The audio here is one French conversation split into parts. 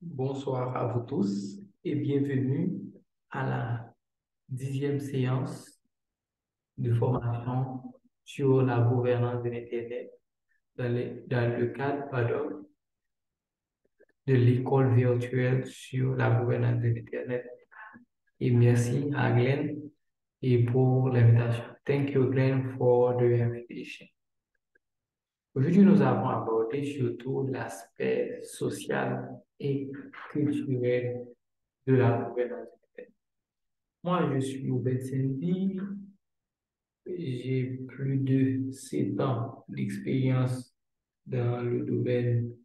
Bonsoir à vous tous et bienvenue à la 10e séance de formation sur la gouvernance de l'Internet dans le cadre, de l'école virtuelle sur la gouvernance de l'Internet. Et merci à Glenn et pour l'invitation. Thank you, Glenn, for the invitation. Aujourd'hui, nous avons abordé surtout l'aspect social et culturel de la gouvernance de l'Internet. Moi, je suis Oubed Sendi, j'ai plus de 7 ans d'expérience dans le domaine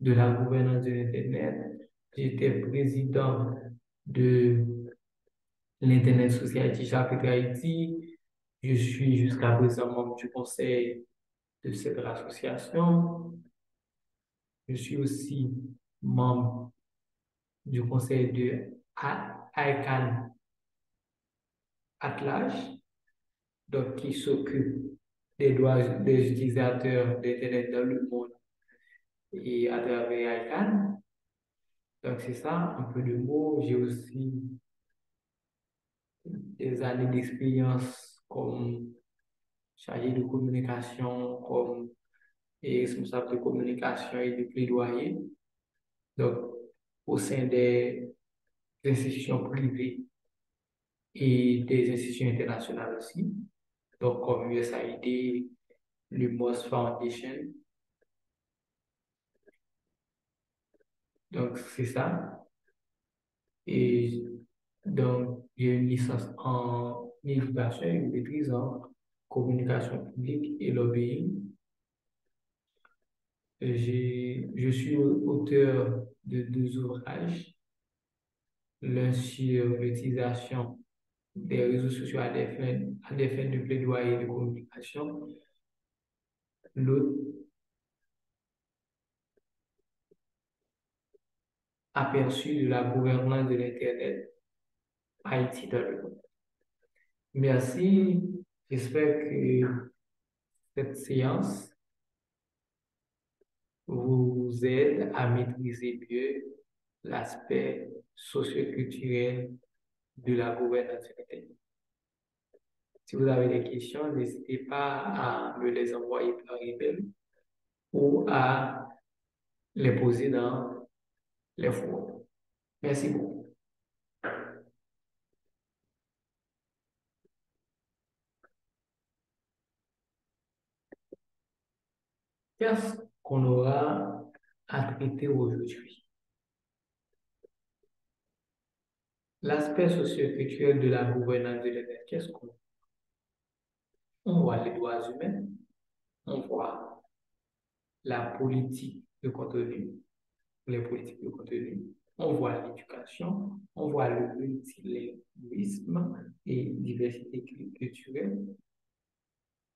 de la gouvernance de l'Internet. J'étais président de l'Internet Society chapitre Haïti. Je suis jusqu'à présent membre du conseil de cette association. Je suis aussi membre du conseil de ICANN Atlas, donc qui s'occupe des droits des utilisateurs d'Internet dans le monde et à travers ICANN. Donc, c'est ça, un peu de mots. J'ai aussi des années d'expérience comme chargé de communication, comme et responsable de communication et de plaidoyer. Donc, au sein des institutions privées et des institutions internationales aussi. Donc, comme USAID, l'UMOS Foundation. Donc, c'est ça. Et donc, j'ai une licence en éducation et une maîtrise en communication publique et lobbying. Je suis auteur de deux ouvrages, l'un sur l'utilisation des réseaux sociaux à des fins de plaidoyer et de communication, l'autre aperçu de la gouvernance de l'Internet Haïti dans le monde. Merci, j'espère que cette séance vous aide à maîtriser mieux l'aspect socioculturel de la gouvernance internet. Si vous avez des questions, n'hésitez pas à me les envoyer par email ou à les poser dans les forums. Merci beaucoup. Qu'est-ce qu'on aura à traiter aujourd'hui? L'aspect socioculturel de la gouvernance de l'Internet, qu'est-ce qu'on voit? On voit les droits humains, on voit la politique de contenu, les politiques de contenu, on voit l'éducation, on voit le multilinguisme et diversité culturelle,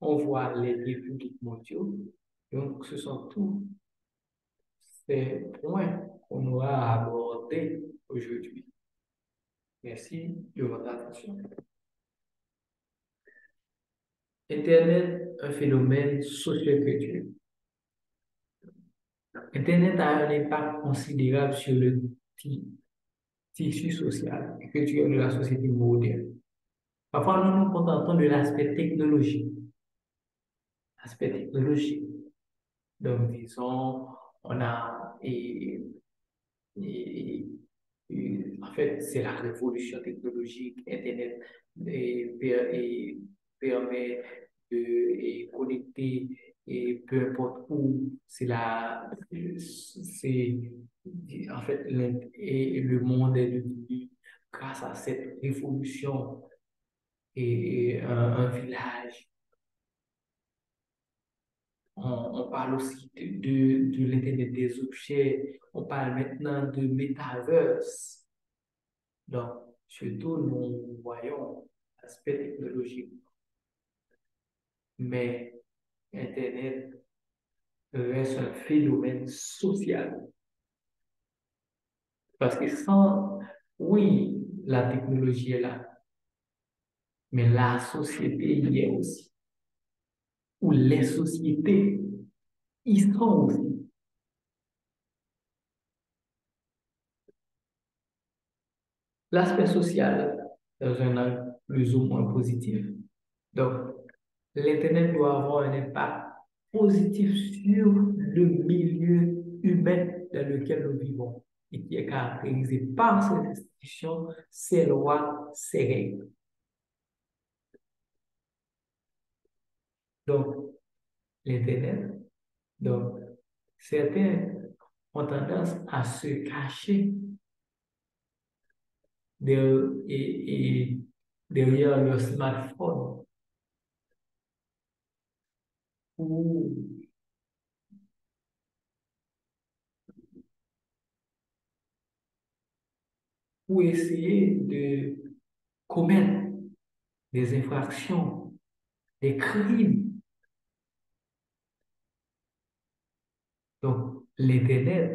on voit les défis publics mondiaux. Donc, ce sont tous ces points qu'on aura à aborder aujourd'hui. Merci de votre attention. Internet, un phénomène socioculturel. Internet a un impact considérable sur le tissu social et culturel de la société moderne. Parfois, nous nous contentons de l'aspect technologique. Aspect technologique. Donc, disons, on a, et- en fait, c'est la révolution technologique. Internet permet de connecter et peu importe où. C'est, en fait, et le monde est devenu, grâce à cette révolution, un village. On parle aussi de l'Internet des objets. On parle maintenant de metaverse. Donc, surtout, nous voyons l'aspect technologique. Mais Internet reste un phénomène social. Parce que sans, oui, la technologie est là, mais la société y est aussi. Ou les sociétés, y sont aussi. L'aspect social, dans un angle plus ou moins positif. Donc, l'Internet doit avoir un impact positif sur le milieu humain dans lequel nous vivons et qui est caractérisé par ses institutions, ses lois, ses règles. Donc, l'Internet, donc, certains ont tendance à se cacher et derrière leur smartphone pour, pour essayer de commettre des infractions, des crimes. Donc, l'Internet,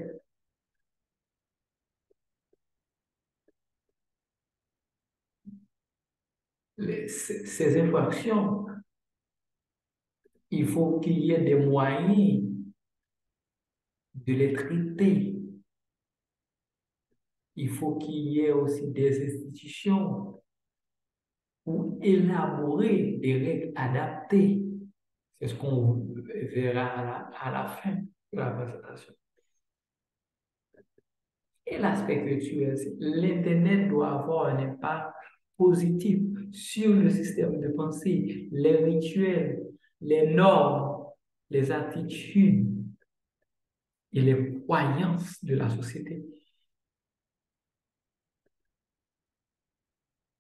ces infractions, il faut qu'il y ait des moyens de les traiter. Il faut qu'il y ait aussi des institutions pour élaborer des règles adaptées. C'est ce qu'on verra à la fin de la présentation. Et l'aspect culturel, c'est l'Internet doit avoir un impact positif sur le système de pensée, les rituels, les normes, les attitudes et les croyances de la société.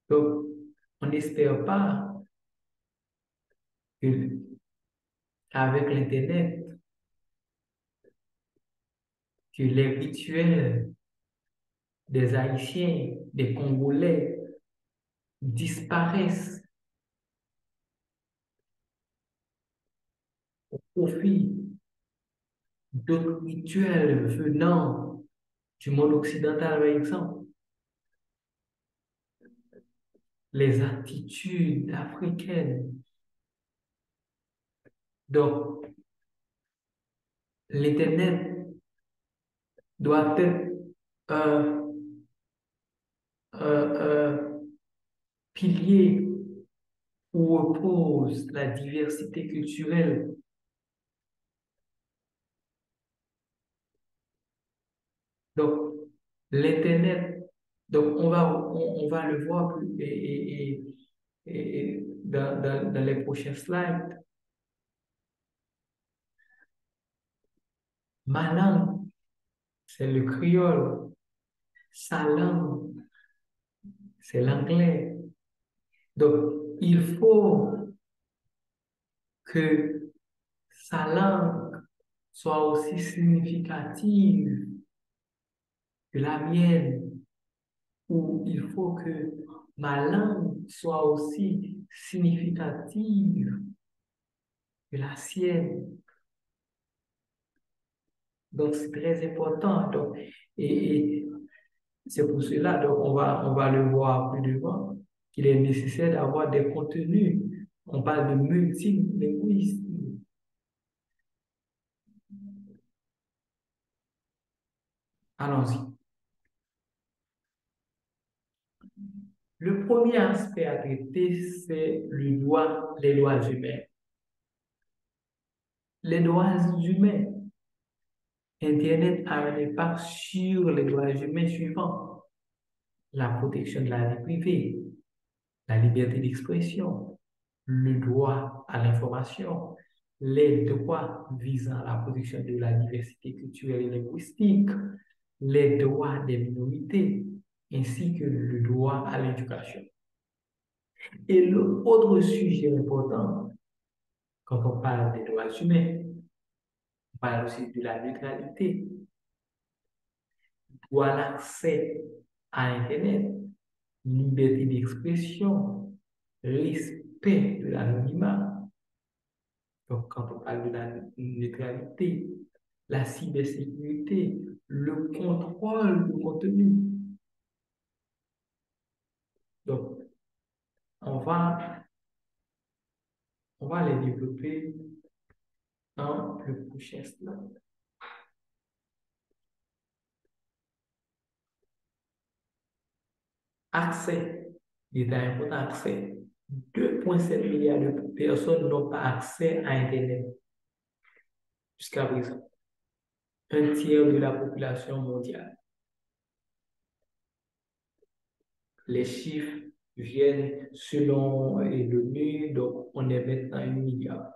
Donc, on n'espère pas que avec l'Internet, que les rituels des Haïtiens, des Congolais disparaissent au profit d'autres rituels venant du monde occidental, par exemple. Les attitudes africaines. Donc, l'Internet doit être un, un pilier où repose la diversité culturelle. Donc, l'Internet, donc on va le voir plus, et dans les prochains slides. Ma langue, c'est le créole. Sa langue, c'est l'anglais. Donc, il faut que sa langue soit aussi significative que la mienne, ou il faut que ma langue soit aussi significative que la sienne. Donc, c'est très important. Donc, et c'est pour cela, donc, on va le voir plus devant, qu'il est nécessaire d'avoir des contenus. On parle de multilinguisme. Allons-y. Le premier aspect à traiter, c'est les droits humains. Les droits humains. Internet a un impact sur les droits humains suivants. La protection de la vie privée, la liberté d'expression, le droit à l'information, les droits visant à la protection de la diversité culturelle et linguistique, les droits des minorités, ainsi que le droit à l'éducation. Et l'autre sujet important, quand on parle des droits humains, on parle aussi de la neutralité, droit à l'accès à Internet, liberté d'expression, respect de l'anonymat. Donc, quand on parle de la neutralité, la cybersécurité, le contrôle du contenu. Donc, on va, on va les développer dans le prochain slide. accès, l'État important accès. 2,7 milliards de personnes n'ont pas accès à Internet jusqu'à présent. Un tiers de la population mondiale. Les chiffres viennent selon les données, donc on est maintenant à 1 milliard.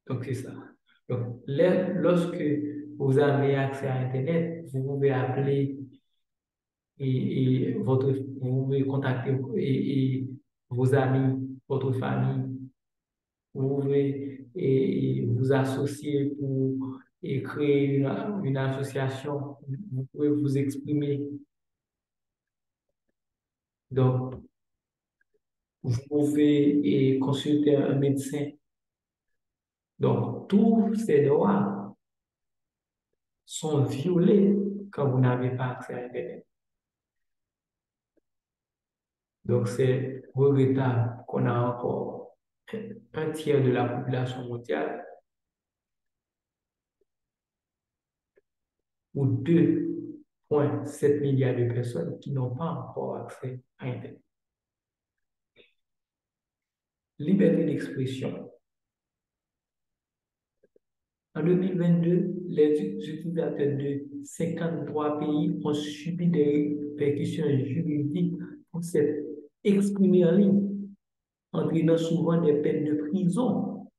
Donc c'est ça. Donc, lorsque vous avez accès à Internet, vous pouvez appeler vous pouvez contacter vos amis, votre famille, vous pouvez vous associer pour créer une association, vous pouvez vous exprimer. Donc, vous pouvez consulter un médecin. Donc, tous ces droits sont violés quand vous n'avez pas accès à Internet. Donc, c'est regrettable qu'on a encore un tiers de la population mondiale ou 2,7 milliards de personnes qui n'ont pas encore accès à Internet. Liberté d'expression. En 2022, les utilisateurs de 53 pays ont subi des répercussions juridiques pour s'être exprimés en ligne, entraînant souvent des peines de prison.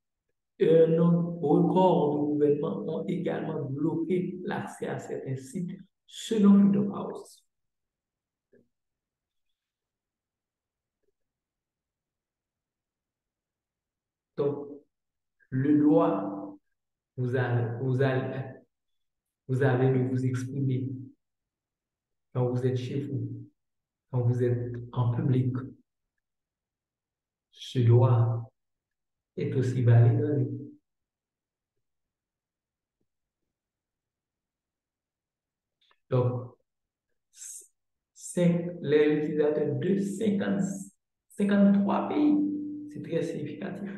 Un nombre record de gouvernements ont également bloqué l'accès à certains sites selon Freedom House. Donc, le droit, vous avez de vous exprimer quand vous êtes chez vous, quand vous êtes en public. Ce droit est aussi valide. Donc, les utilisateurs de 53 pays, c'est très significatif,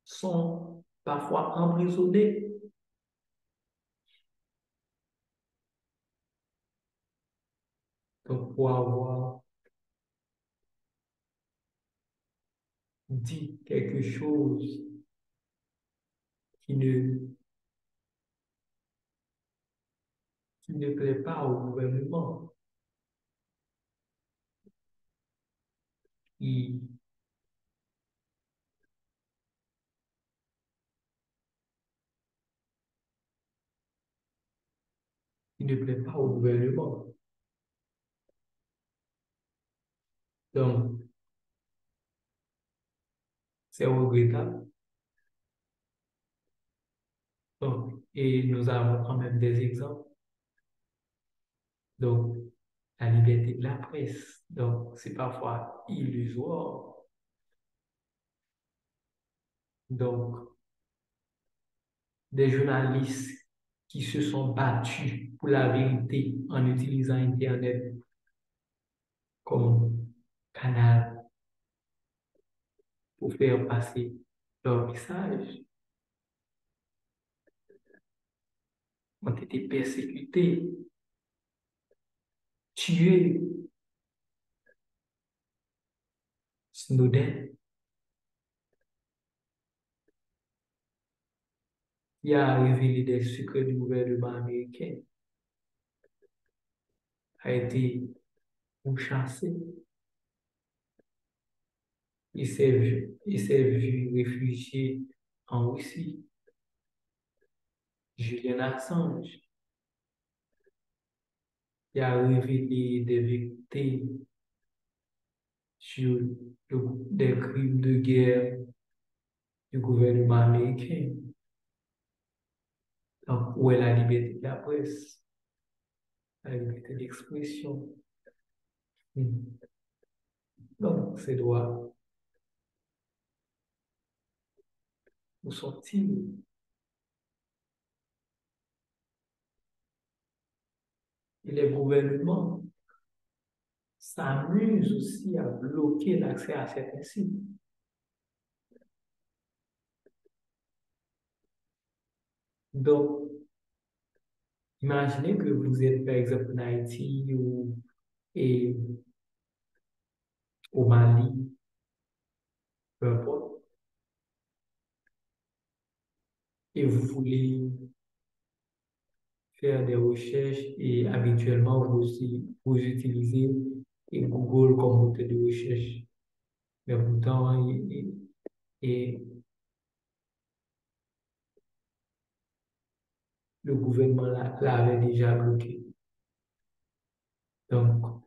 sont parfois emprisonnés. Donc, pour avoir dit quelque chose qui ne, qui ne plaît pas au gouvernement, qui, qui ne plaît pas au gouvernement. Donc, c'est regrettable. Donc, et nous avons quand même des exemples. Donc, la liberté de la presse. Donc, c'est parfois illusoire. Donc, des journalistes qui se sont battus pour la vérité en utilisant Internet comme canal pour faire passer leur message, ont été persécutés, tués. Snowden, qui a révélé des secrets du gouvernement américain, a été pourchassé. Il s'est vu réfugié en Russie. Julian Assange, qui a révélé des vérités sur des crimes de guerre du gouvernement américain. Donc, où est la liberté de la presse, la liberté d'expression? Donc, ces droits, où sont-ils? Et les gouvernements s'amusent aussi à bloquer l'accès à certains sites. Donc, imaginez que vous êtes, par exemple, en Haïti ou et, au Mali, peu importe, et vous voulez faire des recherches et habituellement, vous utilisez et Google comme moteur de recherche. Mais pourtant, et le gouvernement l'avait déjà bloqué. Donc,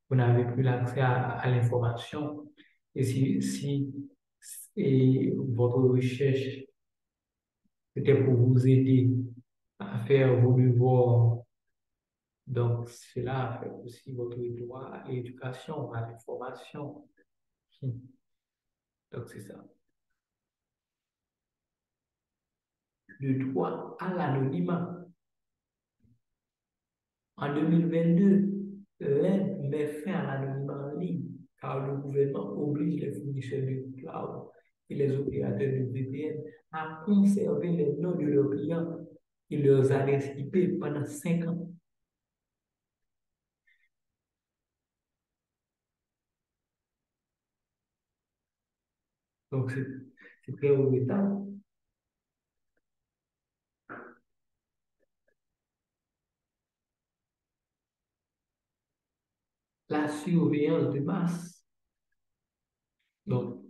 vous n'avez plus l'accès à l'information. Et si et votre recherche était pour vous aider à faire vos devoirs, donc cela affecte aussi votre droit à l'éducation, à l'information. Donc, c'est ça. Le droit à l'anonymat. En 2022, l'Inde met fin à l'anonymat en ligne car le gouvernement oblige les fournisseurs de cloud et les opérateurs de VPN à conserver les noms de leurs clients et leurs adresses IP pendant 5 ans. Donc, c'est très regrettable. La surveillance de masse. Donc,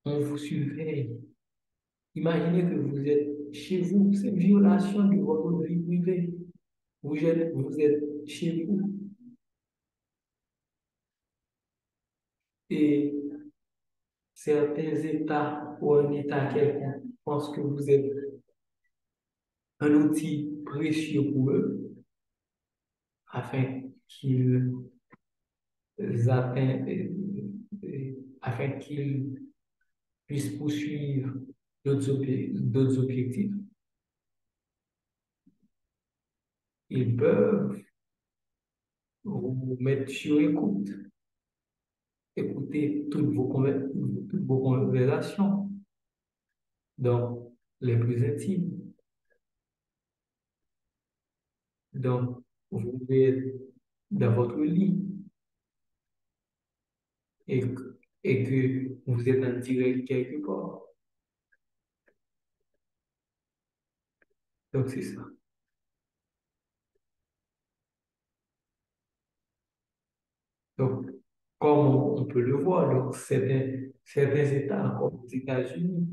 on vous surveille. Imaginez que vous êtes chez vous, c'est une violation de votre vie privée. Vous êtes chez vous et certains États ou un État quelconque pensent que vous êtes un outil précieux pour eux afin qu'ils atteignent, afin qu'ils puissent poursuivre d'autres objectifs. Ils peuvent vous mettre sur écoute, écouter toutes vos conversations, donc les plus intimes. Donc, vous pouvez être dans votre lit et, et que vous êtes en direct quelque part. Donc, c'est ça. Donc, comme on peut le voir, donc certains États, comme les États-Unis,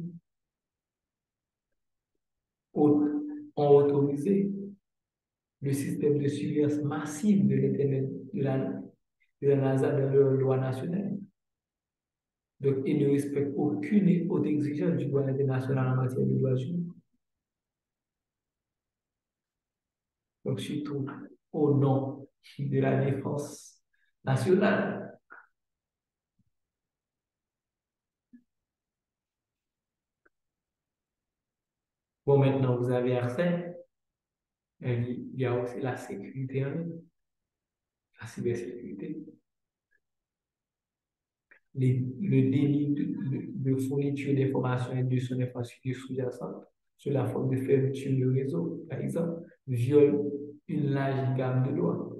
ont autorisé le système de surveillance massive de l'Internet de la NASA dans leur loi nationale. Donc, ils ne respectent aucune autre exigence du droit international en matière de droits humains. Donc, surtout au nom de la défense nationale. Bon, maintenant, vous avez accès. Il y a aussi la sécurité en ligne, la cybersécurité. Le délit de fourniture d'informations et de son infrastructure sous-jacente sous la forme de fermeture de réseau, par exemple, viole une large gamme de droits,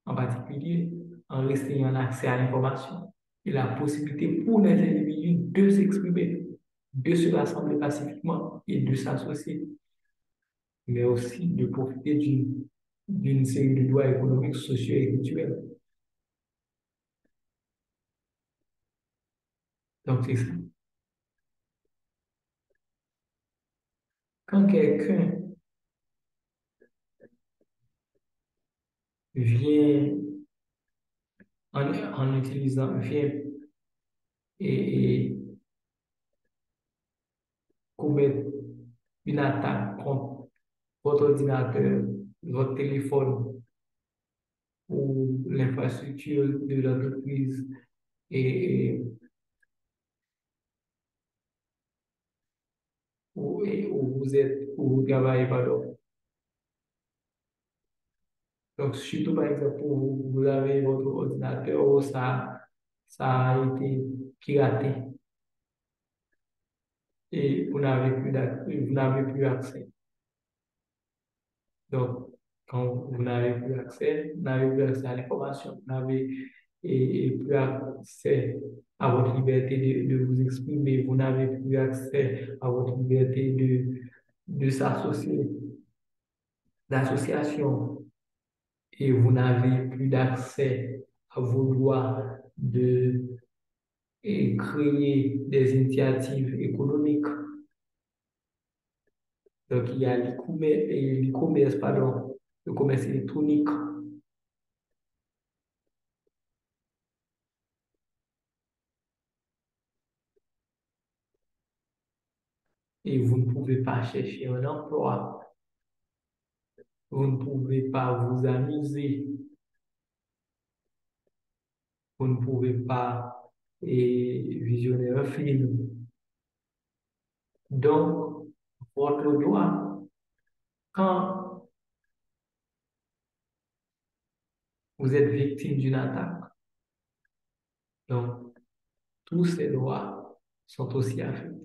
en particulier en restreignant l'accès à l'information et la possibilité pour les individus de s'exprimer, de se rassembler pacifiquement et de s'associer, mais aussi de profiter d'une série de droits économiques, sociaux et culturels. Donc, c'est ça. Quand quelqu'un vient en utilisant, vient et commettre une attaque contre votre ordinateur, votre téléphone ou l'infrastructure de l'entreprise et, où vous êtes, où vous travaillez, pardon. Donc, surtout par exemple, vous avez votre ordinateur où ça a été piraté. et vous n'avez plus accès. Donc, quand vous n'avez plus accès à l'information, vous n'avez plus accès à votre liberté de vous exprimer, vous n'avez plus accès à votre liberté de s'associer, d'association, et vous n'avez plus d'accès à vos droits de créer des initiatives économiques. Donc, il y a l'e-commerce, pardon, le commerce électronique. Et vous ne pouvez pas chercher un emploi, vous ne pouvez pas vous amuser, vous ne pouvez pas visionner un film. Donc, votre droit, quand vous êtes victime d'une attaque, donc tous ces droits sont aussi affectés.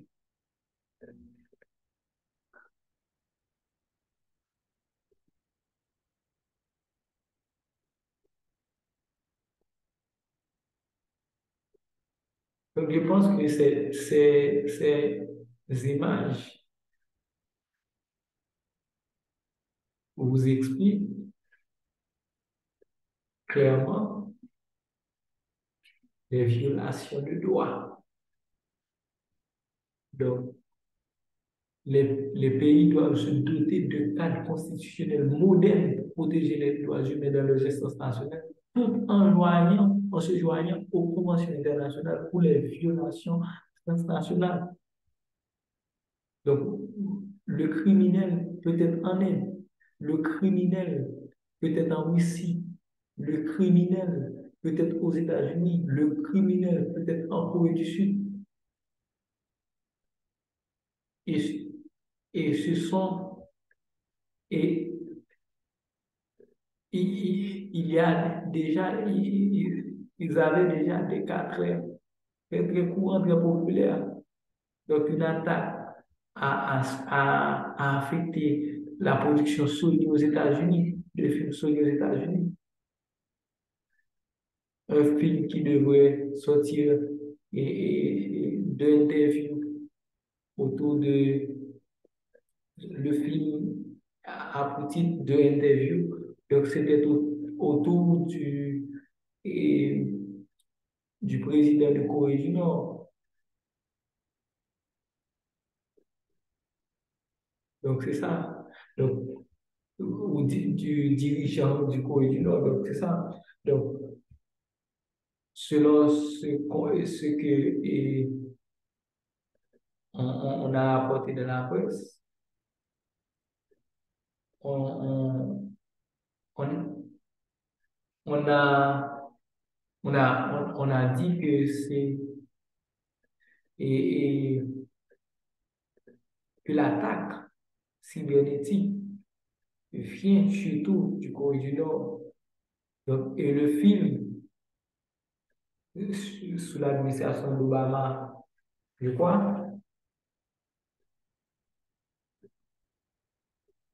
Donc, je pense que ces images vous expliquent clairement les violations de droits. Donc, les pays doivent se doter de cadres constitutionnels modernes pour protéger les droits humains dans leurs instances nationales, tout en se joignant aux conventions internationales pour les violations transnationales. Donc, le criminel peut être en Inde, le criminel peut être en Russie, le criminel peut être aux États-Unis, le criminel peut être en Corée du Sud. Et, et ce sont, et il y a déjà, ils avaient déjà des cas très courants, très populaires. Donc, une attaque a affecté la production Sony aux États-Unis, le film Sony aux États-Unis. Un film qui devrait sortir d'interviews autour de le film pour titre de interview. Donc, c'était autour et, du président de Corée du Nord. Donc, c'est ça. Donc, ou du dirigeant du Corée du Nord. Donc, c'est ça. Donc, selon ce que on a apporté de la presse, on, on, on a, on a dit que et, que l'attaque cybernétique vient surtout du Corée du Nord. Donc, et le film, sous l'administration d'Obama, je crois,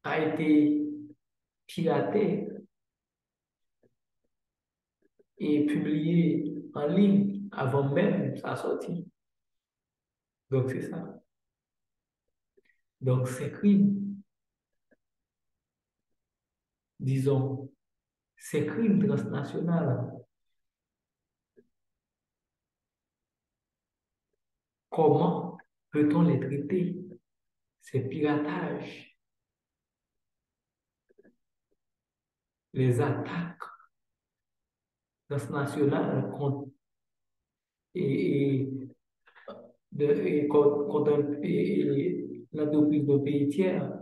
a été piraté et publié en ligne avant même sa sortie. Donc, c'est ça. Donc, ces crimes, disons, ces crimes transnationaux, comment peut-on les traiter? Ces piratages, les attaques transnationales et, contre l'entreprise de pays tiers,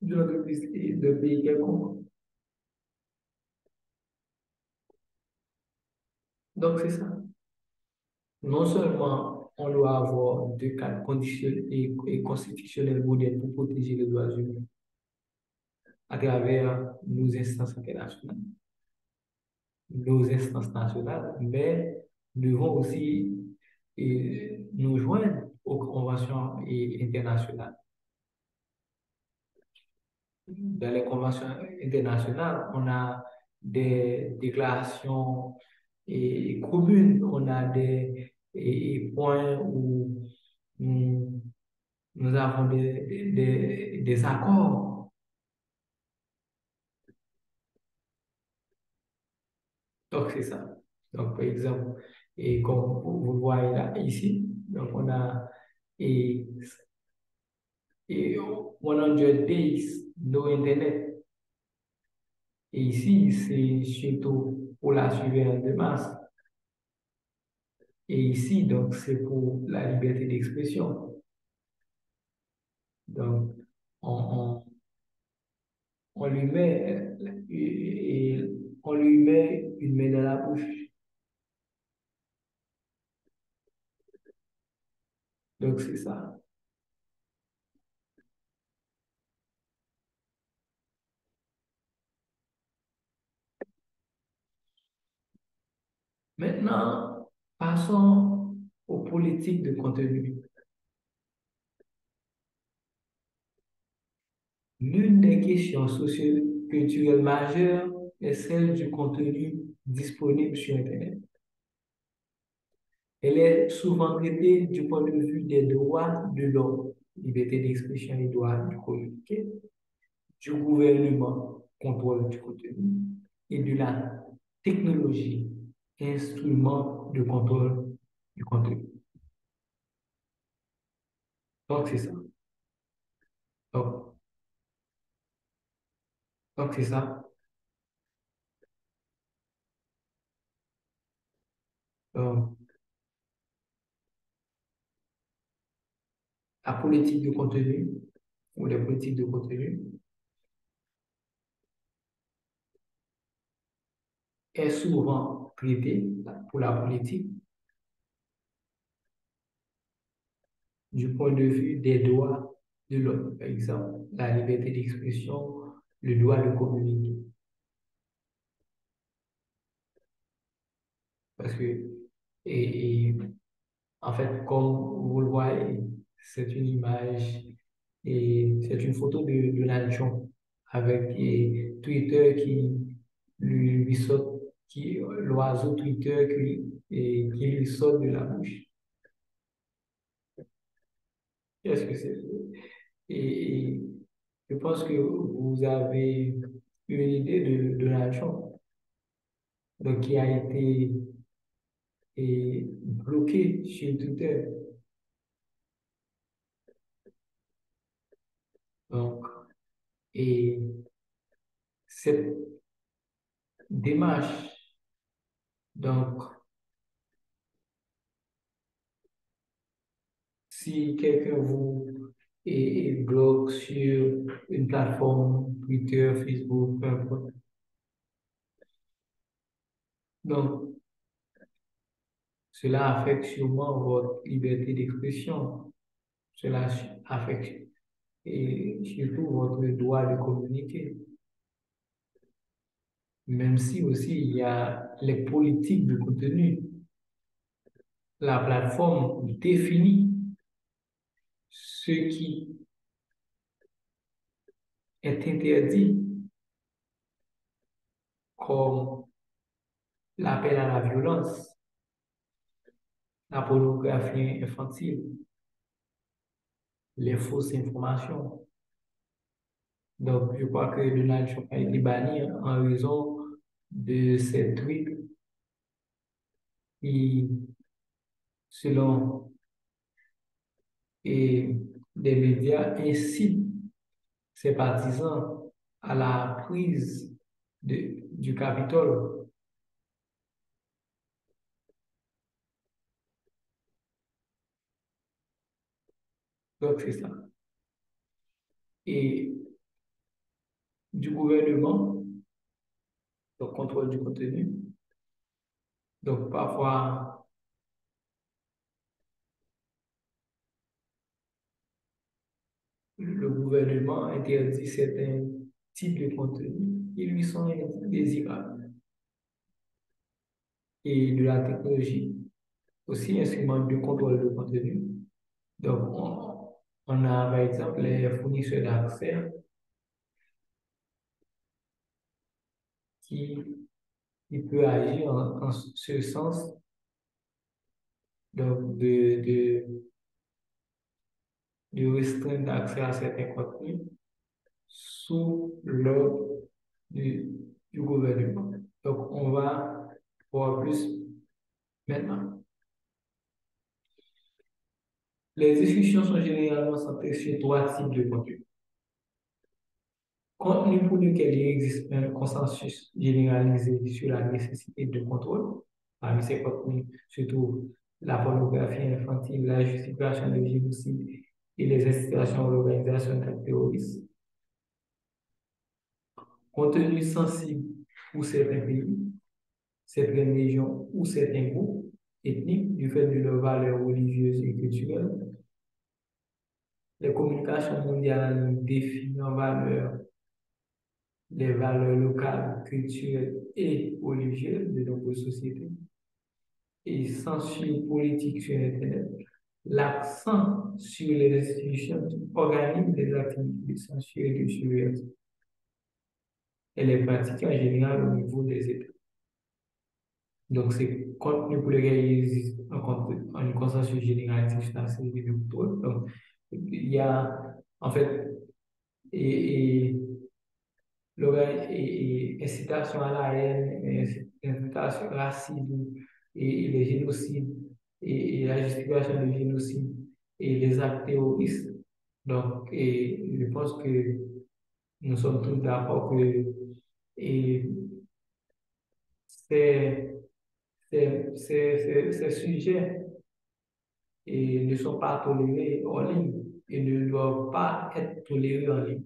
de l'entreprise de pays quelconque. Donc, c'est ça. Non seulement on doit avoir des cadres conditionnels et constitutionnels modernes pour protéger les droits humains à travers nos instances internationales, nos instances nationales, mais nous devons aussi nous joindre aux conventions internationales. Dans les conventions internationales, on a des déclarations communes, on a des points où nous, nous avons des accords. Donc, c'est ça. Donc, par exemple, et comme vous le voyez là, ici, donc on a et, 100 days no Internet. Et ici, c'est surtout pour la surveillance de masse. Et ici, donc, c'est pour la liberté d'expression. Donc, on, on lui met, on lui met une main dans la bouche. Donc, c'est ça. Maintenant, passons aux politiques de contenu. L'une des questions socioculturelles majeures est celle du contenu disponible sur Internet. Elle est souvent traitée du point de vue des droits de l'homme, liberté d'expression et droit de communiquer, du gouvernement, contrôle du contenu, et de la technologie, instrument de contrôle du contenu. Donc, c'est ça. Donc, donc c'est ça. Donc, la politique de contenu ou les politiques de contenu est souvent traitée pour la politique du point de vue des droits de l'homme. Par exemple, la liberté d'expression, le droit de communiquer. Parce que, et en fait, comme vous le voyez, c'est une image et c'est une photo de Donald Trump avec Twitter lui saute, l'oiseau Twitter qui lui saute de la bouche. Qu'est-ce que c'est? Et je pense que vous avez une idée de Donald Trump, donc qui a été bloqué sur Twitter. Donc, et cette démarche, donc, si quelqu'un vous bloque sur une plateforme, Twitter, Facebook, peu importe, donc, cela affecte sûrement votre liberté d'expression. Cela affecte et surtout votre droit de communiquer. Même si aussi il y a les politiques de contenu. La plateforme définit ce qui est interdit, comme l'appel à la violence, la pornographie infantile, les fausses informations. Donc, je crois que Donald Trump a été banni en raison de ces tweets qui, selon des médias, incitent ses partisans à la prise du Capitole. Donc, c'est ça. Et du gouvernement, le contrôle du contenu. Donc, parfois, le gouvernement interdit certains types de contenus qui lui sont indésirables. Et de la technologie, aussi instrument de contrôle de contenu. Donc, on a par exemple les fournisseurs d'accès qui, qui peut agir en ce sens, donc de restreindre l'accès à certains contenus sous l'ordre du, du gouvernement. Donc, on va voir plus maintenant. Les discussions sont généralement centrées sur trois types de contenus. Contenu pour lequel il existe un consensus généralisé sur la nécessité de contrôle. Parmi ces contenus, surtout la pornographie infantile, la justification de génocide et les incitations à l'organisation d'actes terroristes. Contenu sensible pour certains pays, certaines régions ou certains groupes ethniques du fait de leurs valeurs religieuses et culturelles. Les communications mondiales définissent les valeurs locales, culturelles et religieuses de nombreuses sociétés. Et censure politique sur Internet, l'accent sur les institutions qui organisent des activités de censure et de surveillance. Elle est pratiquée en général au niveau des États. Donc, c'est contenu pour lesquels il existe un consensus généralisé sur la série de contrôle. Donc, il y a, en fait, et incitation à la haine, incitation au racisme et les génocides et la justification du génocide et les actes terroristes. Donc, et je pense que nous sommes tous d'accord que et ces, ces sujets ne sont pas tolérés en ligne et ne doivent pas être tolérés en ligne.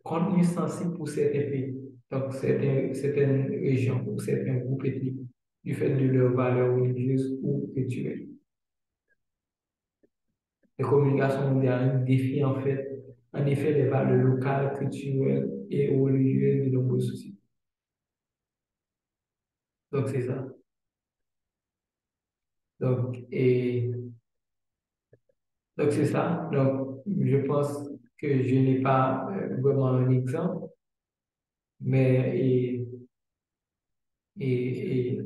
Contenu sensible pour certains pays, donc certaines régions ou certains groupes ethniques, du fait de leurs valeurs religieuses ou culturelles. Les communications mondiales défient en effet les valeurs locales, culturelles et religieuses de nombreuses sociétés. Donc c'est ça. Donc, et, donc c'est ça. Donc je pense que je n'ai pas vraiment un exemple, mais et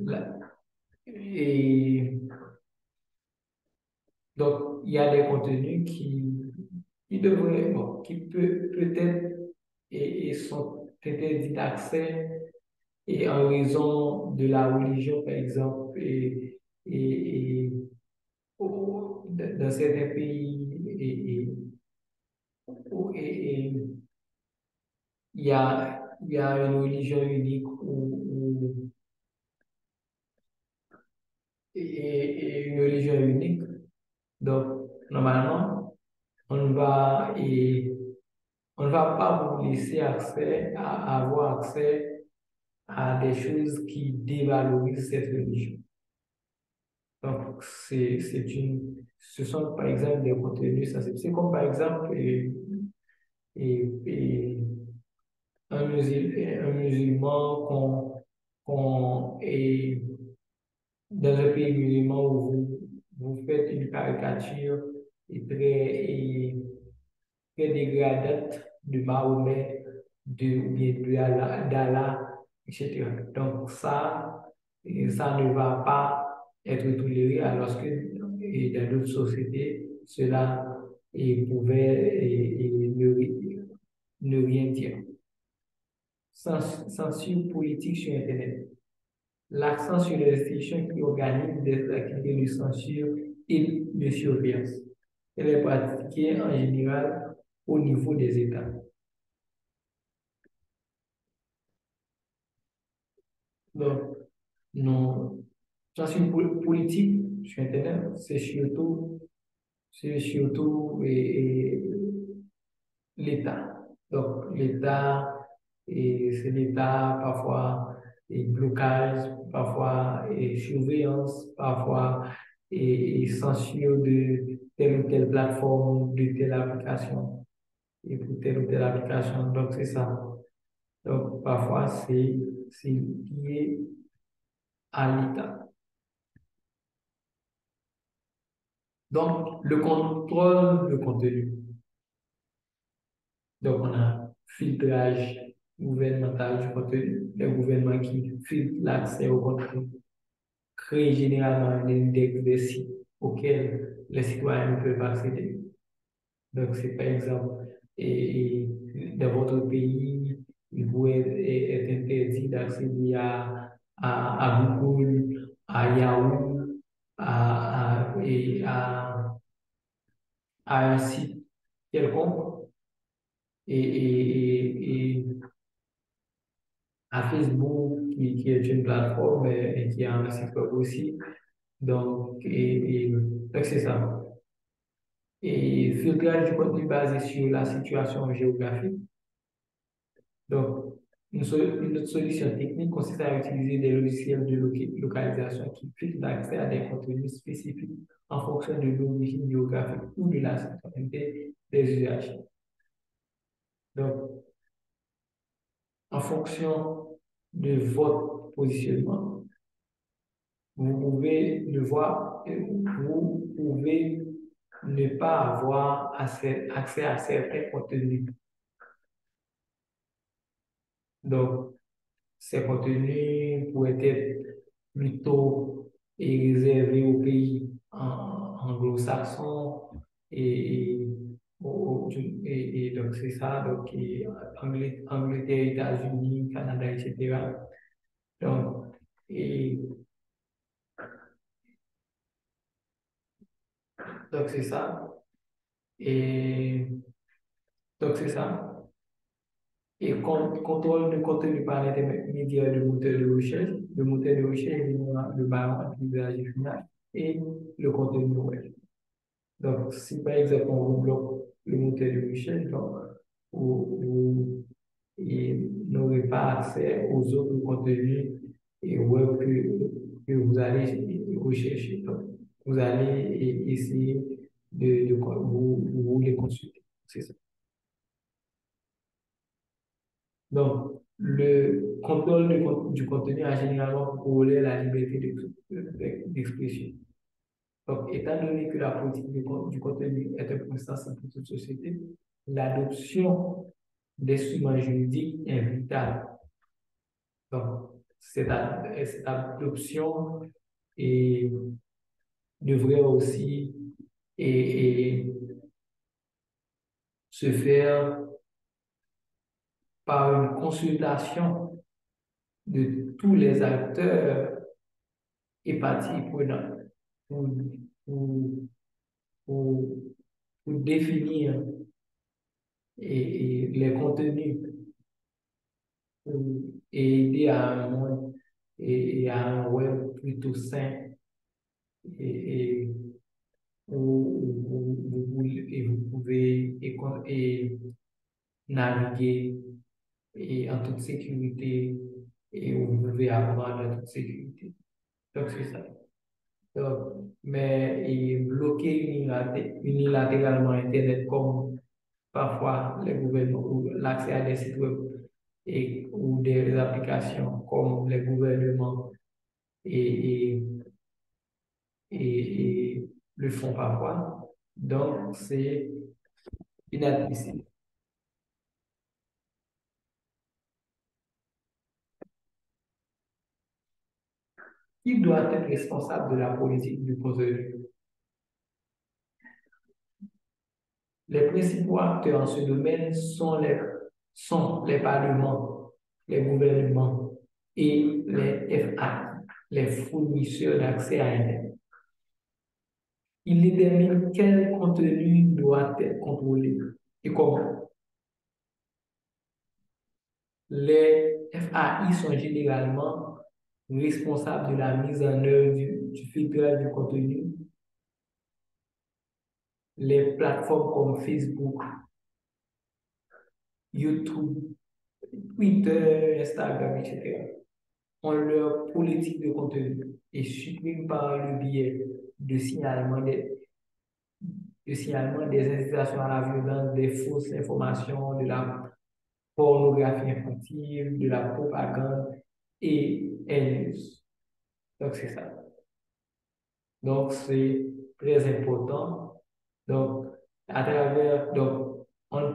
donc, il y a des contenus qui devraient, bon, qui peut-être et sont interdits d'accès et en raison de la religion, par exemple, dans certains pays, il y a une religion unique et une religion unique. Donc, normalement, on va et on ne va pas vous laisser avoir accès à des choses qui dévalorisent cette religion. Donc, ce sont par exemple des contenus sensibles. C'est comme par exemple et un musulman et dans un pays musulman où vous faites une caricature et très dégradante de Mahomet, ou bien d'Allah, etc. Donc ça ne va pas être toléré alors que dans d'autres sociétés, cela pouvait ne rien dire. Censure politique sur Internet. L'accent sur les institutions qui organisent des activités de censure et de surveillance. Elle est pratiquée en général au niveau des États. Donc, non, censure politique sur Internet, c'est surtout l'État. Donc, c'est l'État, parfois, et blocage, parfois, et surveillance, parfois, et censure de telle ou telle plateforme, de telle application, et pour telle ou telle application. Donc, c'est ça. Donc, parfois, c'est lié à l'État. Donc, le contrôle de contenu. Donc, on a filtrage gouvernemental du contenu, le gouvernement qui filtre l'accès au contenu, crée généralement un index des sites auxquels les citoyens ne peuvent accéder. Donc, c'est par exemple, dans votre pays, il vous est interdit d'accéder à Google, à Yahoo, à un site quelconque et à Facebook, qui est une plateforme et qui a un site web aussi. Donc, c'est ça. Et filtrage du contenu basé sur la situation géographique. Donc, une autre solution technique consiste à utiliser des logiciels de localisation qui filtrent l'accès à des contenus spécifiques en fonction de l'origine géographique ou de la citoyenneté des usagers. Donc, en fonction de votre positionnement, vous pouvez le voir, vous pouvez ne pas avoir accès à certains contenus. Donc, ces contenus pourraient être plutôt réservés aux pays anglo-saxons et, et donc c'est ça, donc Angleterre, États-Unis, Canada, etc. Donc, et, donc c'est ça. Et donc c'est ça. Et contrôle de contenu par l'intermédiaire de moteurs de recherche. Le moteur de recherche est le baron entre l'usage final et le contenu web. Donc, si par exemple on bloque le moteur de recherche, donc, vous n'aurez pas accès aux autres contenus et web que vous allez rechercher. Donc, vous allez essayer vous les consulter. C'est ça. Donc, le contrôle du contenu a généralement pour volet la liberté d'expression. Donc, étant donné que la politique du contenu est un point sensible pour toute société, l'adoption d'instruments juridiques est vitale. Donc, cette adoption et devrait aussi et se faire par une consultation de tous les acteurs et parties prenantes pour, pour, pour, pour définir les contenus et aider à un monde et à un web plutôt sain et où vous pouvez naviguer en toute sécurité et où vous pouvez apprendre en toute sécurité. Donc, c'est ça. Donc, mais bloquer unilatéralement Internet comme parfois les gouvernements ou l'accès à des sites web ou des applications comme les gouvernements et, et, et le font parfois. Donc, c'est inadmissible. Qui doit être responsable de la politique du contenu? Les principaux acteurs en ce domaine sont les parlements, les gouvernements et les FA, les fournisseurs d'accès à Internet. Ils déterminent quel contenu doit être contrôlé et comment. Les FAI sont généralement responsables de la mise en œuvre du filtrage du contenu. Les plateformes comme Facebook, YouTube, Twitter, Instagram, etc. ont leur politique de contenu et suppriment par le biais de signalement des incitations à la violence, des fausses informations, de la pornographie infantile, de la propagande et haineuse. Donc, c'est ça. Donc, c'est très important. Donc, à travers, donc, on ne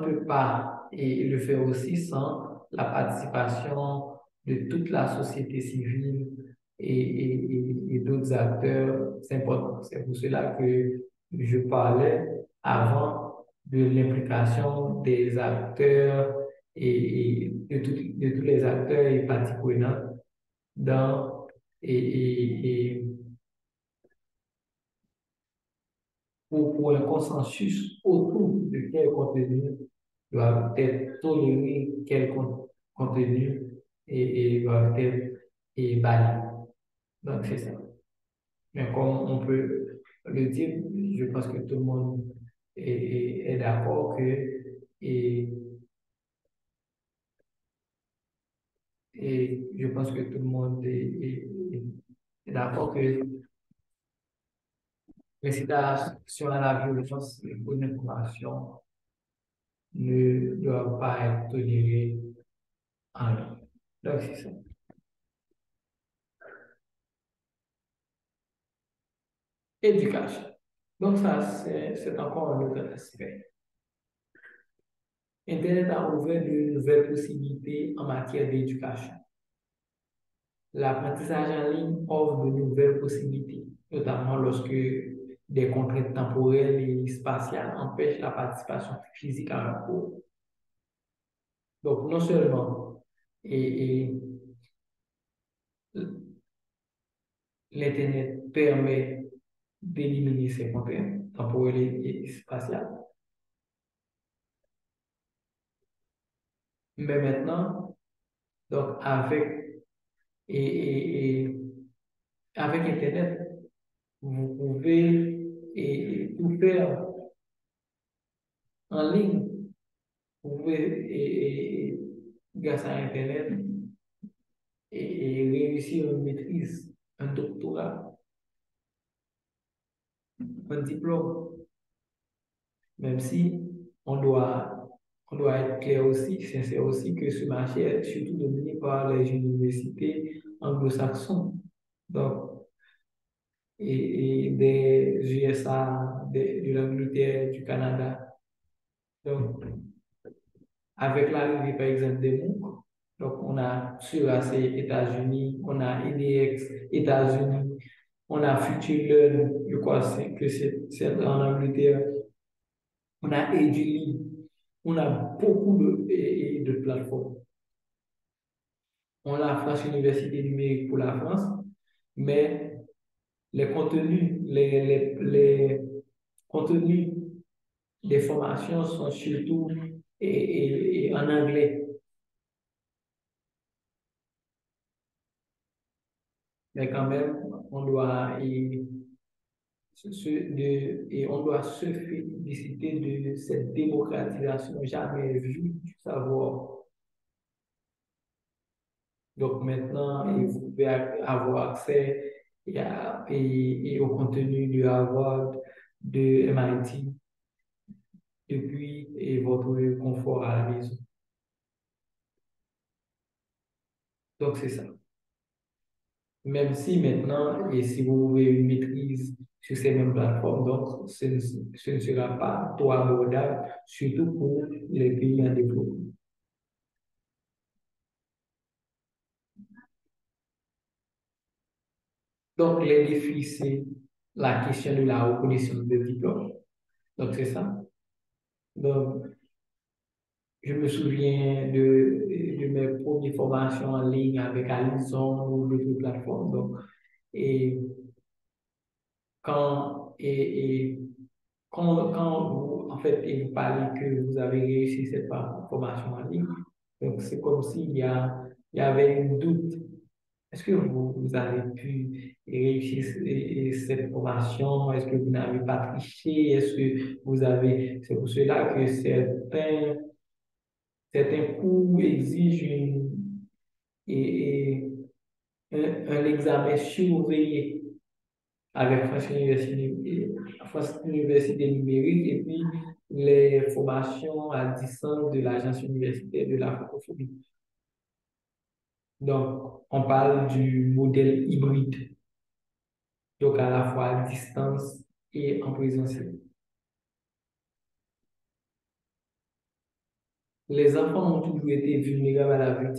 peut pas le faire aussi sans la participation de toute la société civile et d'autres acteurs. C'est important. C'est pour cela que je parlais avant de l'implication des acteurs et de tous les acteurs et parties prenantes dans, et pour un consensus autour de quel contenu doivent être tolérés, quel contenu doivent être bannis. Donc, c'est ça. Mais comme on peut le dire, je pense que tout le monde est d'accord et, et je pense que tout le monde est d'accord que l'incitation à la violence pour une information ne doit pas être tolérée en ligne. Donc, c'est ça. Éducation. Donc, ça, c'est encore un autre aspect. Internet a ouvert de nouvelles possibilités en matière d'éducation. L'apprentissage en ligne offre de nouvelles possibilités, notamment lorsque des contraintes temporelles et spatiales empêchent la participation physique à un cours. Donc, non seulement l'Internet permet d'éliminer ces contraintes temporelles et spatiales, mais maintenant, donc et avec Internet, vous pouvez tout faire en ligne. Vous pouvez, grâce à Internet, réussir une maîtrise, un doctorat, un diplôme, même si on doit être clair aussi, sincère aussi, que ce marché est surtout dominé par les universités anglo-saxons. Donc, des USA, de l'Angleterre, du Canada. Donc, avec l'arrivée, par exemple, des MOOC, donc on a Surace États-Unis, on a EDX États-Unis, on a FutureLearn, je crois que c'est en Angleterre, on a Eduli, on a beaucoup de plateformes. On a France Université Numérique pour la France, mais les contenus, les contenus des formations sont surtout en anglais. Mais quand même, on doit, on doit se féliciter de cette démocratisation jamais vue du savoir. Donc maintenant, vous pouvez avoir accès au contenu de Harvard, de MIT, depuis votre confort à la maison. Donc c'est ça. Même si maintenant, et si vous avez une maîtrise sur ces mêmes plateformes, donc ce ne sera pas trop abordable, surtout pour les pays en développement. Donc les défis, c'est la question de la reconnaissance de diplôme. Donc c'est ça. Donc, je me souviens de mes premières formations en ligne avec Alison ou d'autres plateformes. Donc, et quand, quand vous, en fait, et vous parlez que vous avez réussi cette formation en ligne, donc c'est comme il y avait un doute. Est-ce que vous avez pu réussir cette formation? Est-ce que vous n'avez pas triché? Est-ce que vous avez... C'est pour cela que certains cours exigent et, un examen surveillé avec France Université numérique et puis les formations à distance de l'Agence universitaire de la francophonie. Donc, on parle du modèle hybride, donc à la fois à distance et en présentiel. Les enfants ont toujours été vulnérables à la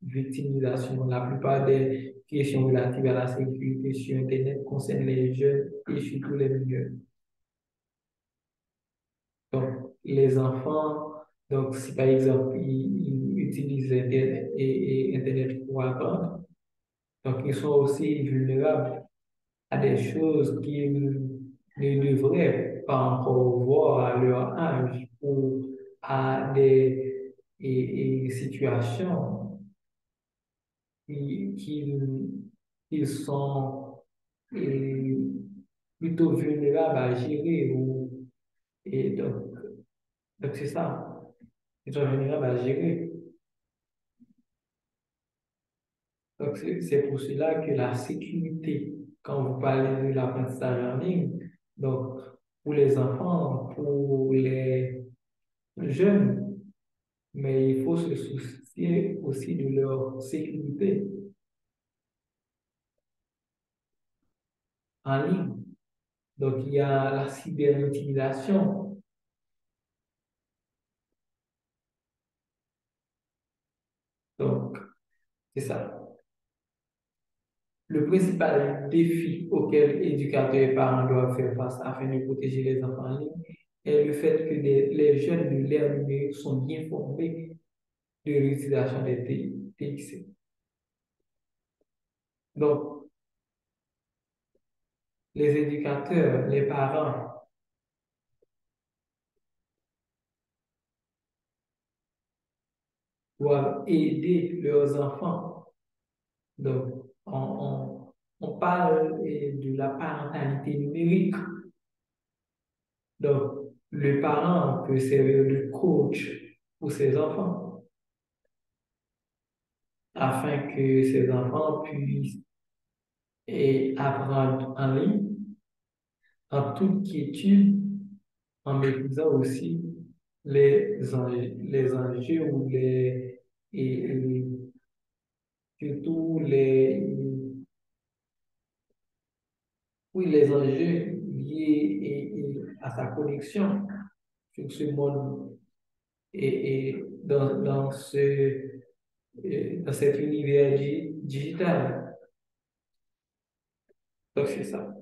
victimisation. La plupart des questions relatives à la sécurité sur Internet concernent les jeunes et surtout les mineurs. Donc, les enfants, donc si par exemple ils utilisent Internet et Internet pour apprendre, donc ils sont aussi vulnérables à des choses qu'ils ne devraient pas encore voir à leur âge ou à des situations qu'ils sont et, plutôt vulnérables à gérer. Et donc c'est ça, ils sont vulnérables à gérer. Donc c'est pour cela que la sécurité, quand vous parlez de l'apprentissage en ligne, donc pour les enfants, pour les jeunes, mais il faut se soucier aussi de leur sécurité en ligne. Donc il y a la cyberintimidation. Donc c'est ça. Le principal défi auquel éducateurs et parents doivent faire face afin de protéger les enfants en ligne est le fait que les jeunes de l'ère numérique sont bien formés de l'utilisation des TIC. Donc, les éducateurs, les parents doivent aider leurs enfants. Donc, on parle de la parentalité numérique. Donc, le parent peut servir de coach pour ses enfants afin que ses enfants puissent apprendre en ligne, en toute quiétude, en maîtrisant aussi les enjeux ou et surtout oui, les enjeux liés à sa connexion sur ce monde et dans cet univers digital. Donc, c'est ça.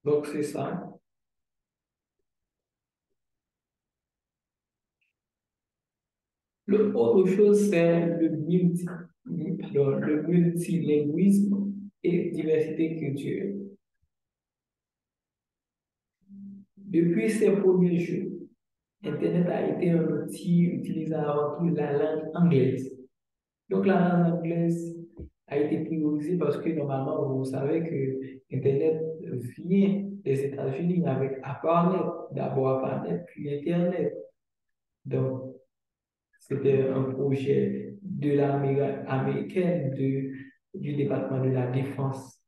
Donc, c'est ça. Autre chose, c'est le multilinguisme et diversité culturelle. Depuis ses premiers jours, Internet a été un outil utilisé avant tout la langue anglaise. Donc, la langue anglaise a été priorisée parce que normalement, vous savez que Internet vient des États-Unis avec ARPANET, d'abord ARPANET, puis Internet. Donc, c'était un projet de l'armée américaine, du département de la défense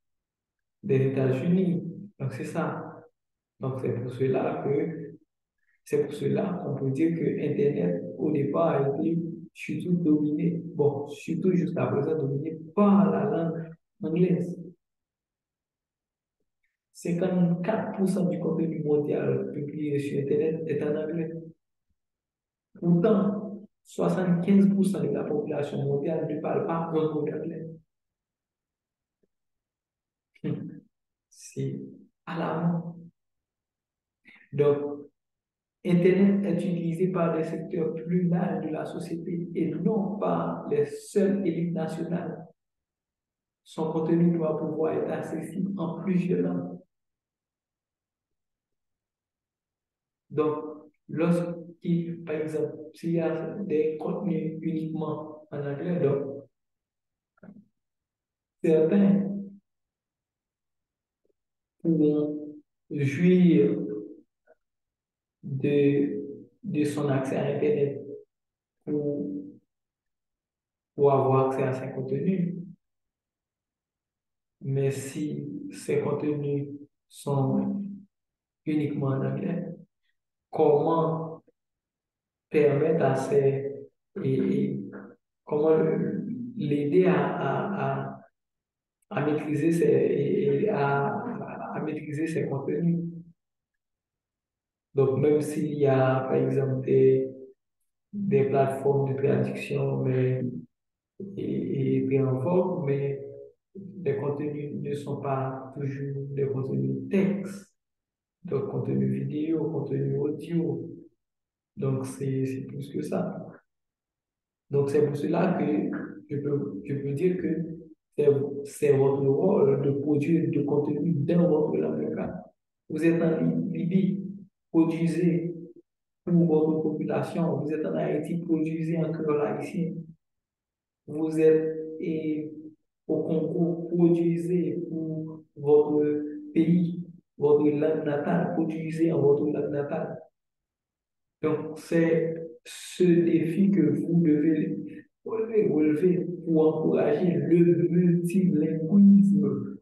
des États-Unis. Donc, c'est ça. Donc, c'est pour cela qu'on peut dire que Internet, au départ, a été surtout dominé, bon, surtout jusqu'à présent, dominé par la langue anglaise. 54% du contenu mondial publié sur Internet est en anglais. Pourtant, 75% de la population mondiale ne parle pas un mot d'anglais. C'est alarmant. Donc, Internet est utilisé par des secteurs plus larges de la société et non par les seules élites nationales. Son contenu doit pouvoir être accessible en plusieurs langues. Donc, par exemple, s'il y a des contenus uniquement en anglais, donc certains pourront jouir de, de son accès à Internet pour, pour avoir accès à ces contenus. Mais si ces contenus sont uniquement en anglais, comment permettre à comment l'aider à maîtriser à maîtriser ses contenus. Donc, même s'il y a, par exemple, des plateformes de traduction et en vogue, mais les contenus ne sont pas toujours des contenus texte, donc contenu vidéo, contenu audio. Donc, c'est plus que ça. Donc, c'est pour cela que je peux dire que c'est c'est votre rôle de produire du contenu dans votre langue. Vous êtes en Libye, produisez pour votre population. Vous êtes en Haïti, produisez en créole haïtien. Vous êtes au Congo, produisez pour votre pays, votre langue natale, produisez en votre langue natale. Donc, c'est ce défi que vous devez relever pour encourager le multilinguisme,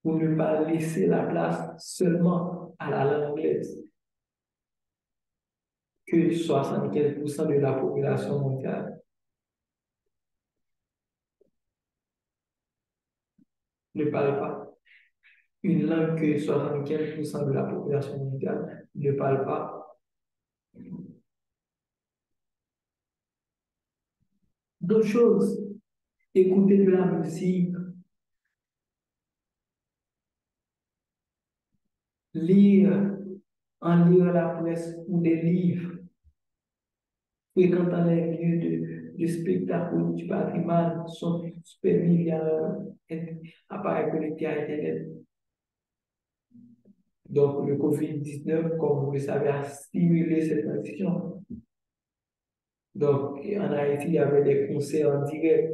pour ne pas laisser la place seulement à la langue anglaise, que 75% de la population mondiale ne parle pas. Une langue que 75% de la population mondiale ne parle pas. D'autres choses, écouter de la musique, lire, en lire la presse ou des livres, fréquentant les lieux de spectacle ou du patrimoine, sont super milliards appareils connectés à Internet. Donc, le COVID-19, comme vous le savez, a stimulé cette transition. Donc, en Haïti, il y avait des concerts en direct.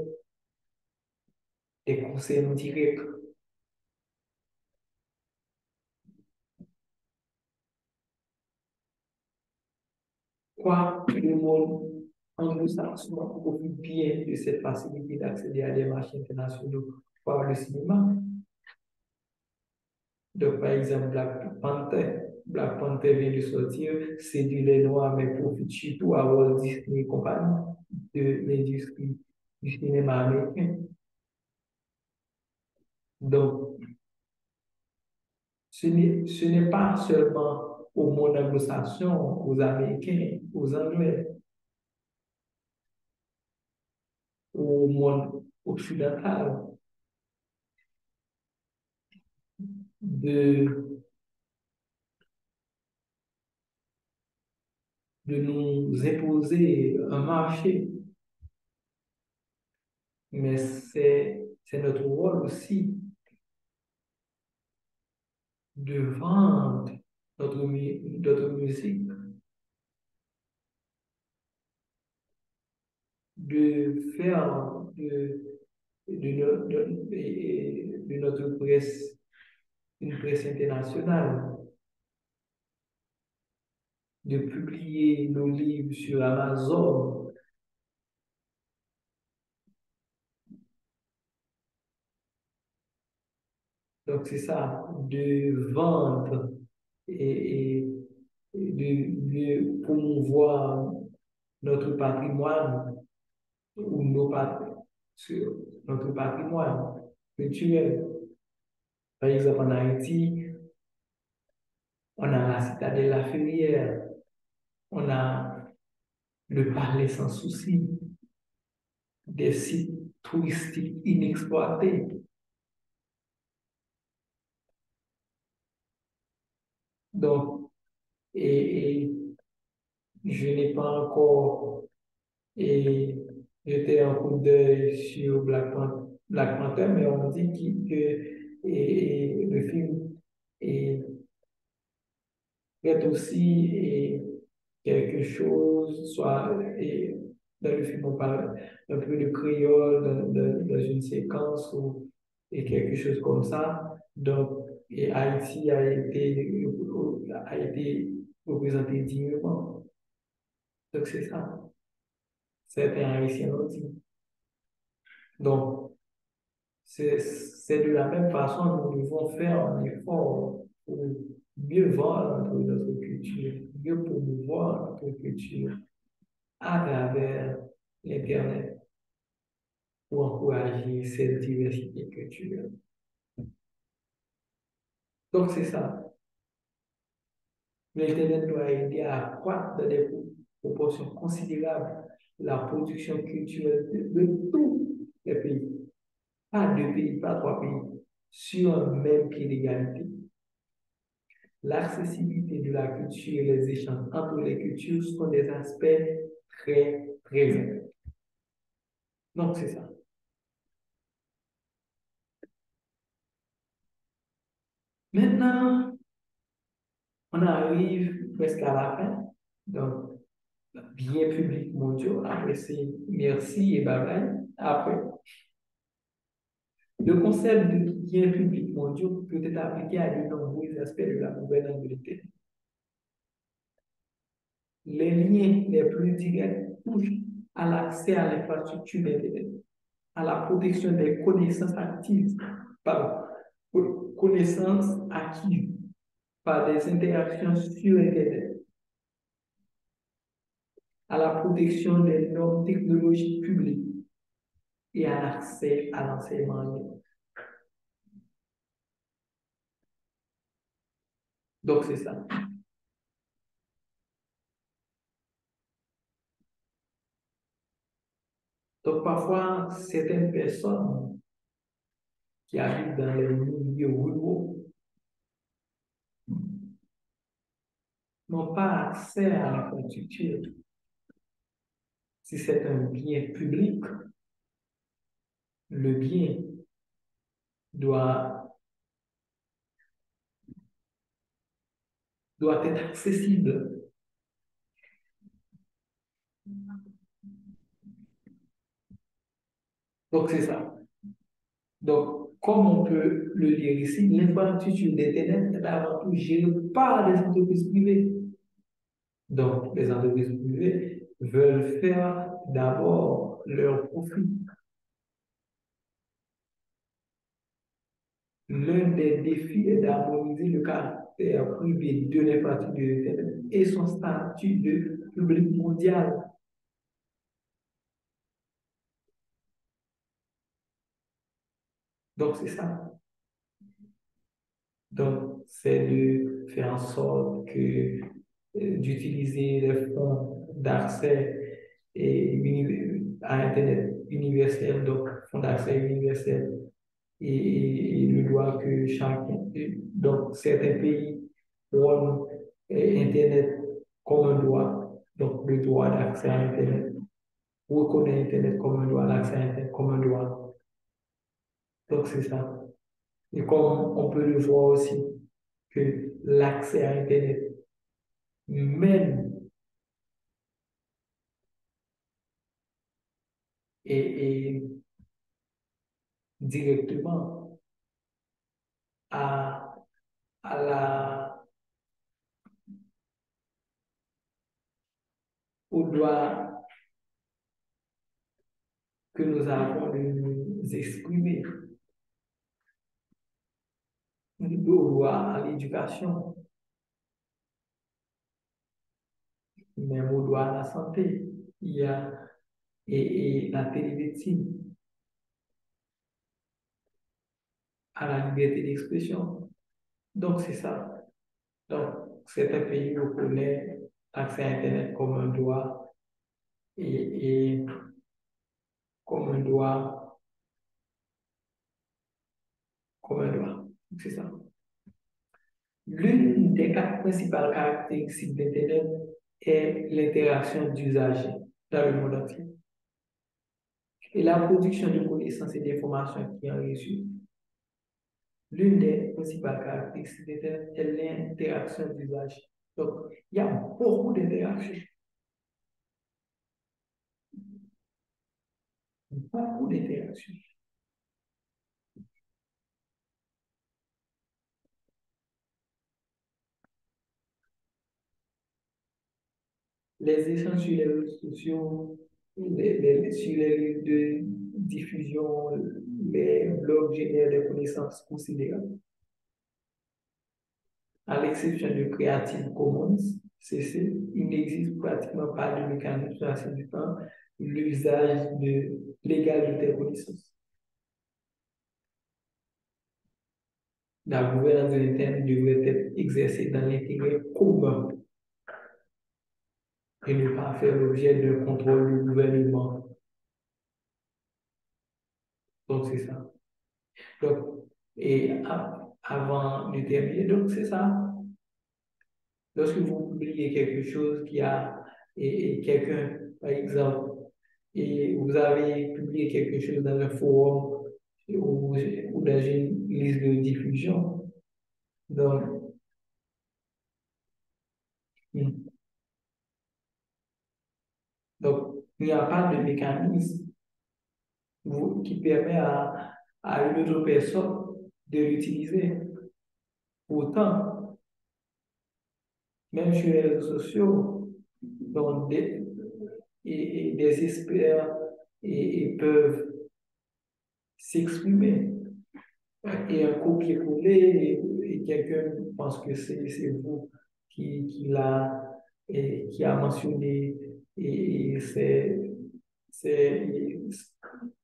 Quoi, le monde anglo-saxon profite bien de cette facilité d'accéder à des marchés internationaux par le cinéma. Donc, par exemple, Black Panther. Black Panther vient de sortir, séduit les Noirs, mais profite surtout à Walt Disney et compagnie de l'industrie du cinéma américain. Donc, ce n'est pas seulement au monde anglo-saxon, aux Américains, aux Anglais, au monde occidental de, de nous imposer un marché, mais c'est notre rôle aussi de vendre notre musique, de faire de notre presse une presse internationale, de publier nos livres sur Amazon. Donc, c'est ça, de vendre et de promouvoir notre patrimoine ou sur notre patrimoine culturel. Par exemple, en Haïti, on a la citadelle La Ferrière, on a le palais sans souci, des sites touristiques inexploités. Donc, et je n'ai pas encore et jeté un coup d'œil sur Black Panther, mais on dit que le film est, est aussi quelque chose, soit dans le film on parle un peu de créole dans une séquence ou et quelque chose comme ça. Donc, et Haïti a été représenté dignement. Donc, c'est ça. Certains Haïtiens l'ont dit. Donc, c'est de la même façon que nous devons faire un effort pour mieux vendre notre culture, mieux promouvoir notre culture à travers l'Internet pour encourager cette diversité culturelle. Donc, c'est ça. L'Internet doit aider à accroître dans des proportions considérables la production culturelle de tous les pays. Pas deux pays, pas trois pays, sur un même pied d'égalité. L'accessibilité de la culture et les échanges entre les cultures sont des aspects très présents. Donc, c'est ça. Maintenant, on arrive presque à la fin. Donc, biens publics mondiaux, après c'est merci et bye bye. Après, le concept de biens publics mondiaux peut être appliqué à de nombreux aspects de la gouvernance de l'État. Les liens les plus directs touchent à l'accès à l'infrastructure d'Internet, à la protection des connaissances actives, pardon, connaissances acquises par des interactions sur Internet, à la protection des normes technologiques publiques et à l'accès à l'enseignement en ligne. Donc, c'est ça. Donc, parfois, certaines personnes qui habitent dans les milieux ruraux n'ont pas accès à l'infrastructure. Si c'est un bien public, le bien doit, doit être accessible. Donc, c'est ça. Donc, comme on peut le dire ici, l'infrastructure d'Internet est avant tout gérée par des entreprises privées. Donc, les entreprises privées veulent faire d'abord leur profit. L'un des défis est d'harmoniser le caractère privé de l'infrastructure d'Internet et son statut de public mondial. Donc, c'est ça. Donc, c'est de faire en sorte que d'utiliser les fonds d'accès à Internet universel, donc fonds d'accès universel, et le droit que chacun, donc certains pays ont Internet comme un droit, donc le droit d'accès à Internet, reconnaît Internet comme un droit, l'accès à Internet comme un droit. Donc, c'est ça. Et comme on peut le voir aussi, que l'accès à Internet mène et directement à, à au droit que nous avons de nous exprimer, au droit à l'éducation, même au droit à la santé, il y a, et la télémédecine, à la liberté d'expression. Donc, c'est ça. Donc, certains pays reconnaissent l'accès à Internet et comme un droit, comme un droit. C'est ça. L'une des quatre principales caractéristiques d'Internet est l'interaction d'usagers dans le monde entier et la production de connaissances et d'informations qui en résulte. L'une des principales caractéristiques d'Internet est l'interaction d'usagers. Donc, il y a beaucoup d'interactions, beaucoup d'interactions. Les échanges sur les réseaux sociaux, sur les réseaux de diffusion, les blogs génèrent des connaissances considérables. À l'exception de Creative Commons, CC, il n'existe pratiquement pas de mécanisme sur la scène du temps l'usage légal de tes connaissances. La gouvernance de l'Internet devrait être exercée dans l'intérêt commun et ne pas faire l'objet d'un contrôle du gouvernement. Donc, c'est ça. Donc, avant de terminer, donc c'est ça. Lorsque vous publiez quelque chose qui a, et quelqu'un, par exemple, et vous avez publié quelque chose dans un forum ou dans une liste de diffusion, donc, hmm, donc il n'y a pas de mécanisme qui permet à une autre personne de l'utiliser. Pourtant, même sur les réseaux sociaux, donc et des experts peuvent s'exprimer. Et un copier-coller, et quelqu'un pense que c'est vous qui a mentionné, et c'est,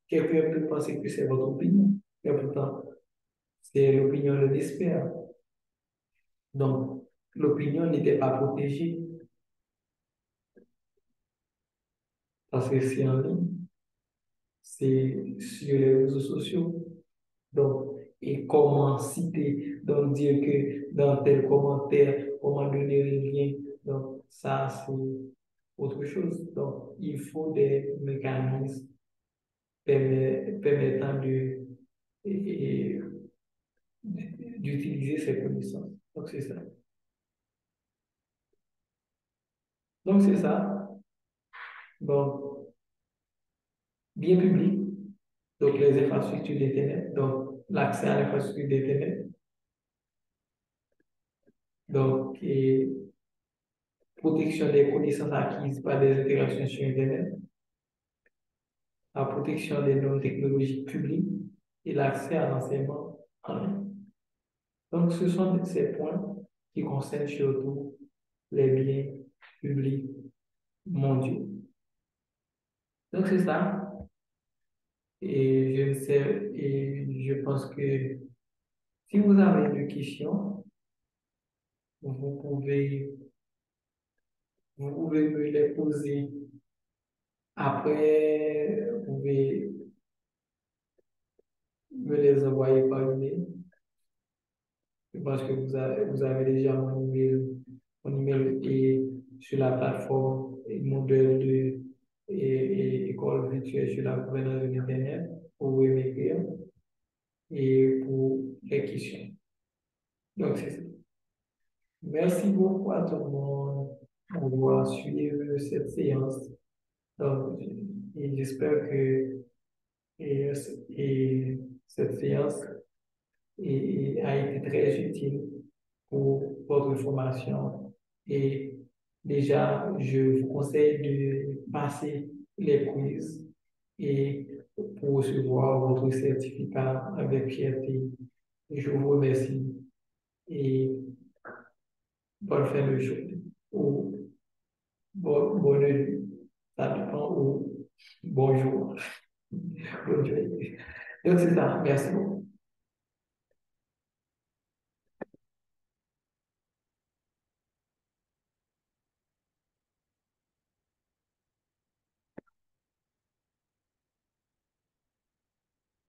quelqu'un peut penser que c'est votre opinion, et pourtant, c'est l'opinion de l'expert. Donc, l'opinion n'était pas protégée parce que c'est en ligne, c'est sur les réseaux sociaux. Donc, et comment citer, donc dire que dans tel commentaire, comment donner le lien. Donc, ça, c'est autre chose. Donc, il faut des mécanismes permettant et- d'utiliser ces connaissances. Donc, c'est ça. Donc, c'est ça. Donc, bien public. Donc, les infrastructures d'Internet. Donc, l'accès à l'infrastructure d'Internet. Donc, et protection des connaissances acquises par des interactions sur Internet, la protection des normes technologiques publiques et l'accès à l'enseignement en ligne. Donc, ce sont ces points qui concernent surtout les biens publics mondiaux. Donc, c'est ça. Et je ne sais, et je pense que si vous avez des questions, vous pouvez, vous pouvez me les poser. Après, vous pouvez me les envoyer par email. Je pense que vous avez déjà mon email est sur la plateforme et modèle école virtuelle sur la gouvernance de l'Internet. Vous pouvez m'écrire et pour les questions. Donc, c'est ça. Merci beaucoup à tout le monde. On va suivre cette séance. Donc, et j'espère que et, et cette séance a été très utile pour votre formation. Et déjà, je vous conseille de passer les quiz et pour recevoir votre certificat avec fierté. Je vous remercie et bonne fin de journée. Ou bonne nuit. Ça dépend. Ou bonjour. Bonne journée. Donc, c'est ça. Merci beaucoup.